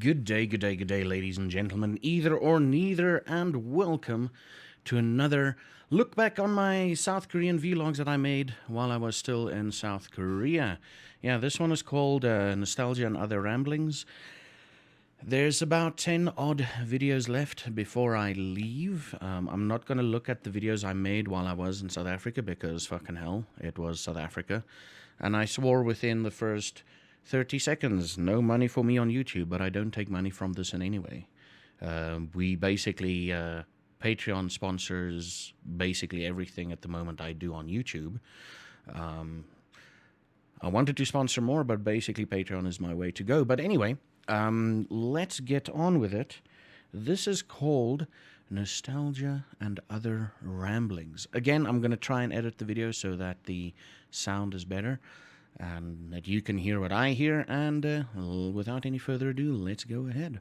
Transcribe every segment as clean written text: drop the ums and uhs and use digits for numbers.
Good day, good day, good day, ladies and gentlemen, either or neither, and welcome to another look back on my South Korean vlogs that I made while I was still in South Korea. Yeah, this one is called Nostalgia and Other Ramblings. There's about 10 odd videos left before I leave. I'm not going to look at the videos I made while I was in South Africa because fucking hell, it was South Africa. And I swore within the first 30 seconds, no money for me on YouTube, but I don't take money from this in any way. We basically, Patreon sponsors basically everything at the moment I do on YouTube. I wanted to sponsor more, but basically Patreon is my way to go. But anyway, let's get on with it. This is called Nostalgia and Other Ramblings. Again, I'm going to try and edit the video so that the sound is better and that you can hear what I hear. And without any further ado, let's go ahead.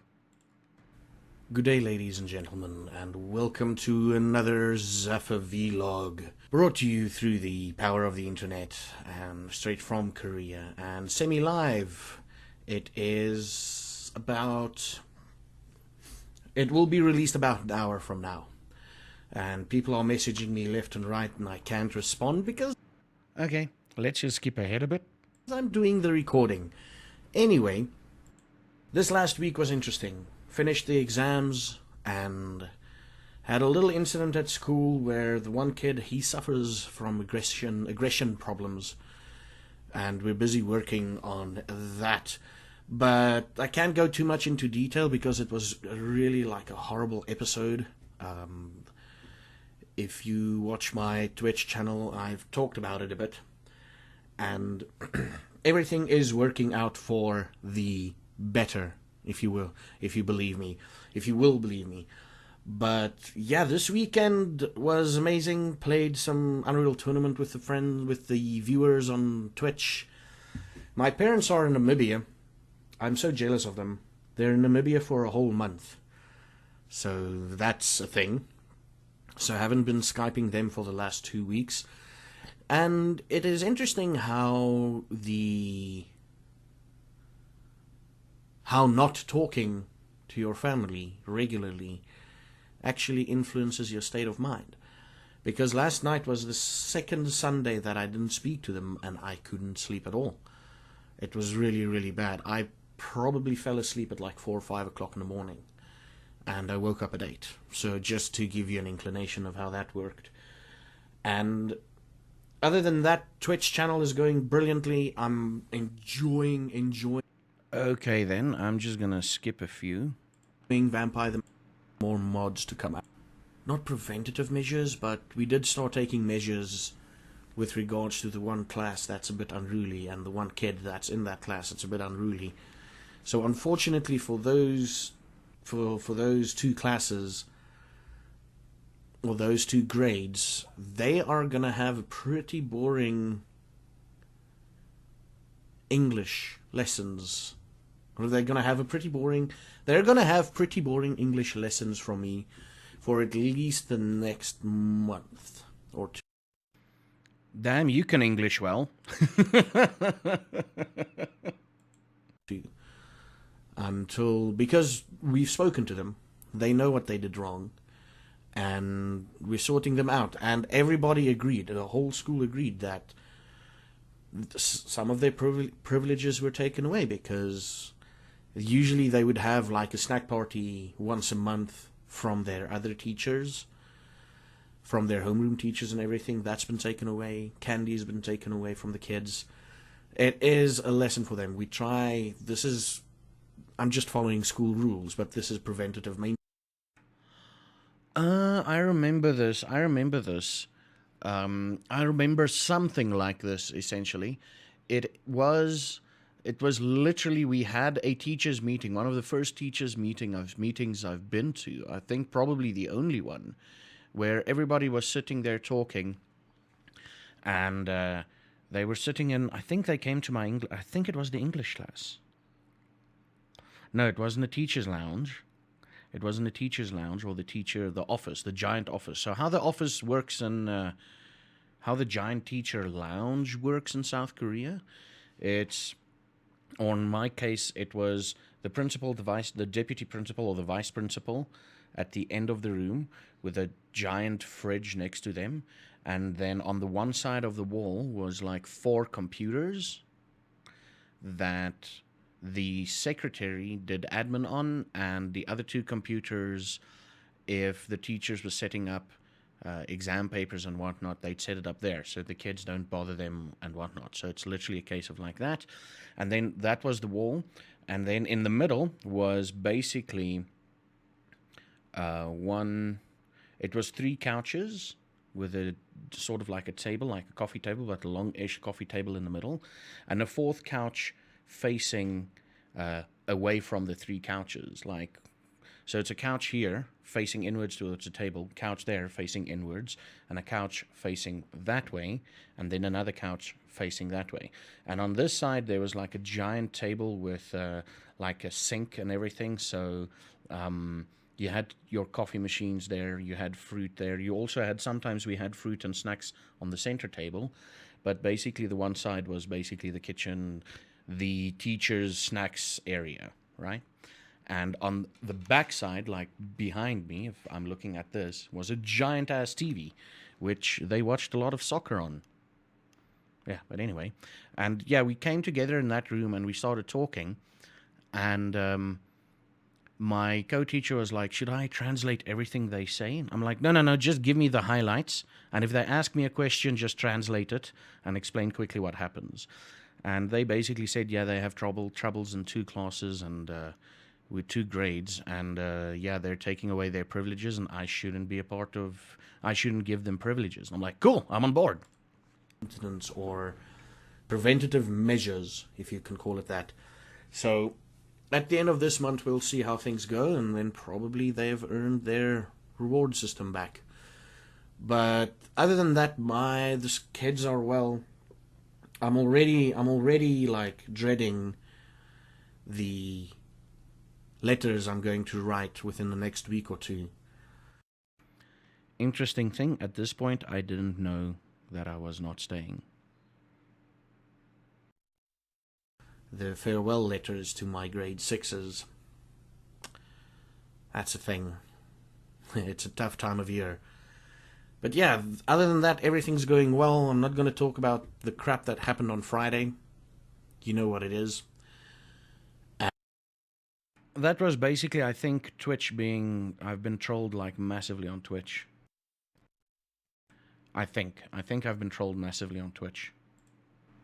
Good day, ladies and gentlemen, and welcome to another Zaffa vlog, brought to you through the power of the internet and straight from Korea and semi-live. It will be released about an hour from now, and people are messaging me left and right and I can't respond because okay, let's just skip ahead a bit. I'm doing the recording. Anyway, this last week was interesting. Finished the exams and had a little incident at school where the one kid, he suffers from aggression problems, and we're busy working on that. But I can't go too much into detail because it was really like a horrible episode. If you watch my Twitch channel, I've talked about it a bit, and everything is working out for the better, if you will believe me. But yeah, this weekend was amazing. Played some Unreal Tournament with the viewers on Twitch. My parents are in Namibia. I'm so jealous of them. They're in Namibia for a whole month, so that's a thing. So I haven't been Skyping them for the last 2 weeks, and it is interesting how not talking to your family regularly actually influences your state of mind. Because last night was the second Sunday that I didn't speak to them, and I couldn't sleep at all. It was really, really bad. I probably fell asleep at like 4 or 5 o'clock in the morning, and I woke up at 8. So just to give you an inclination of how that worked. And other than that, Twitch channel is going brilliantly. I'm enjoying. Okay then, I'm just gonna skip a few. Vampire, the more mods to come out. Not preventative measures, but we did start taking measures with regards to the one class that's a bit unruly and the one kid that's in that class that's a bit unruly. So unfortunately for those two classes, or those two grades, they are gonna have pretty boring English lessons. Or they're gonna have pretty boring English lessons from me for at least the next month or two. Damn, you can English well. Because we've spoken to them, they know what they did wrong, and we're sorting them out. And everybody agreed, the whole school agreed, that some of their privileges were taken away, because usually they would have like a snack party once a month from their other teachers, from their homeroom teachers and everything. That's been taken away. Candy's been taken away from the kids. It is a lesson for them. I'm just following school rules, but this is preventative maintenance. I remember this. I remember something like this, essentially. It was literally, we had a teachers' meeting, one of the first teachers' meetings I've been to. I think probably the only one, where everybody was sitting there talking, and they were sitting in, I think they came to I think it was the English class. No, it wasn't a teacher's lounge. It wasn't a teacher's lounge or the office, the giant office. So how the office works and how the giant teacher lounge works in South Korea, on my case, it was the principal, the deputy principal or the vice principal at the end of the room with a giant fridge next to them. And then on the one side of the wall was like 4 computers that the secretary did admin on, and the other 2 computers, if the teachers were setting up exam papers and whatnot, they'd set it up there so the kids don't bother them and whatnot. So it's literally a case of like that. And then that was the wall. And then in the middle was basically it was 3 couches with a sort of like a table, like a coffee table, but a long-ish coffee table in the middle, and a 4th couch facing away from the 3 couches. So it's a couch here facing inwards towards a table, couch there facing inwards, and a couch facing that way, and then another couch facing that way. And on this side there was like a giant table with like a sink and everything. So you had your coffee machines there, you had fruit there, you also had, sometimes we had fruit and snacks on the center table, but basically the one side was basically the kitchen, the teacher's snacks area, right? And on the back side, like behind me, if I'm looking at this, was a giant ass TV, which they watched a lot of soccer on. Yeah, but anyway. And yeah, we came together in that room and we started talking. And my co-teacher was like, should I translate everything they say? I'm like, no, just give me the highlights. And if they ask me a question, just translate it and explain quickly what happens. And they basically said, yeah, they have troubles in 2 classes and with 2 grades. And yeah, they're taking away their privileges and I shouldn't give them privileges. And I'm like, cool, I'm on board. Or preventative measures, if you can call it that. So at the end of this month, we'll see how things go, and then probably they've earned their reward system back. But other than that, the kids are well. I'm already like dreading the letters I'm going to write within the next week or 2. Interesting thing, at this point, I didn't know that I was not staying. The farewell letters to my grade 6s. That's a thing. It's a tough time of year. But yeah, other than that, everything's going well. I'm not going to talk about the crap that happened on Friday. You know what it is. That was basically, I think, I've been trolled like massively on Twitch. I think I've been trolled massively on Twitch.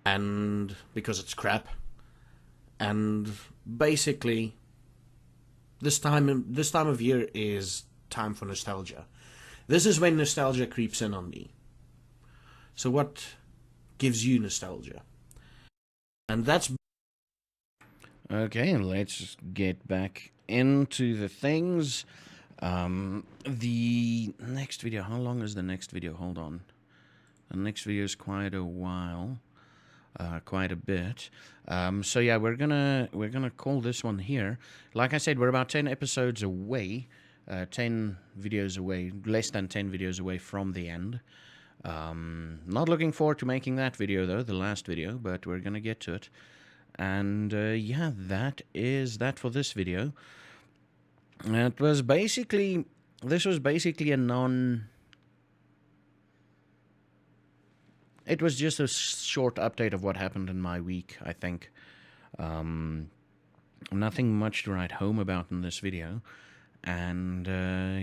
And because it's crap. And basically, this time of year is time for nostalgia. This is when nostalgia creeps in on me. So what gives you nostalgia? And that's... Okay, let's get back into the things. The next video, how long is the next video? Hold on. The next video is quite a while. Quite a bit. So yeah, we're gonna call this one here. Like I said, we're about 10 episodes away, 10 videos away, less than 10 videos away from the end. Not looking forward to making that video though, the last video, but we're gonna get to it. And yeah, that is that for this video. This was basically a It was just a short update of what happened in my week, I think. Nothing much to write home about in this video. And,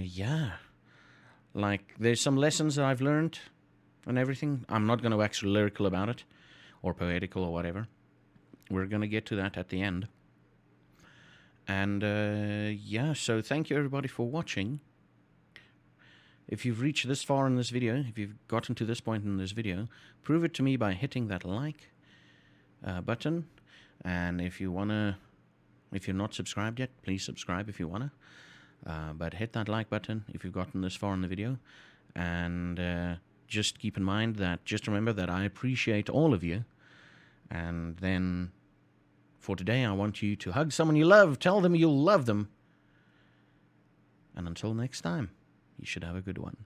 yeah. Like, there's some lessons that I've learned and everything. I'm not going to wax lyrical about it, or poetical or whatever. We're going to get to that at the end. And, yeah, so thank you everybody for watching. If you've reached this far in this video, if you've gotten to this point in this video, prove it to me by hitting that like button. And if you're not subscribed yet, please subscribe if you wanna. But hit that like button if you've gotten this far in the video. And just keep in mind that, just remember that I appreciate all of you. And then for today, I want you to hug someone you love, tell them you'll love them. And until next time, you should have a good one.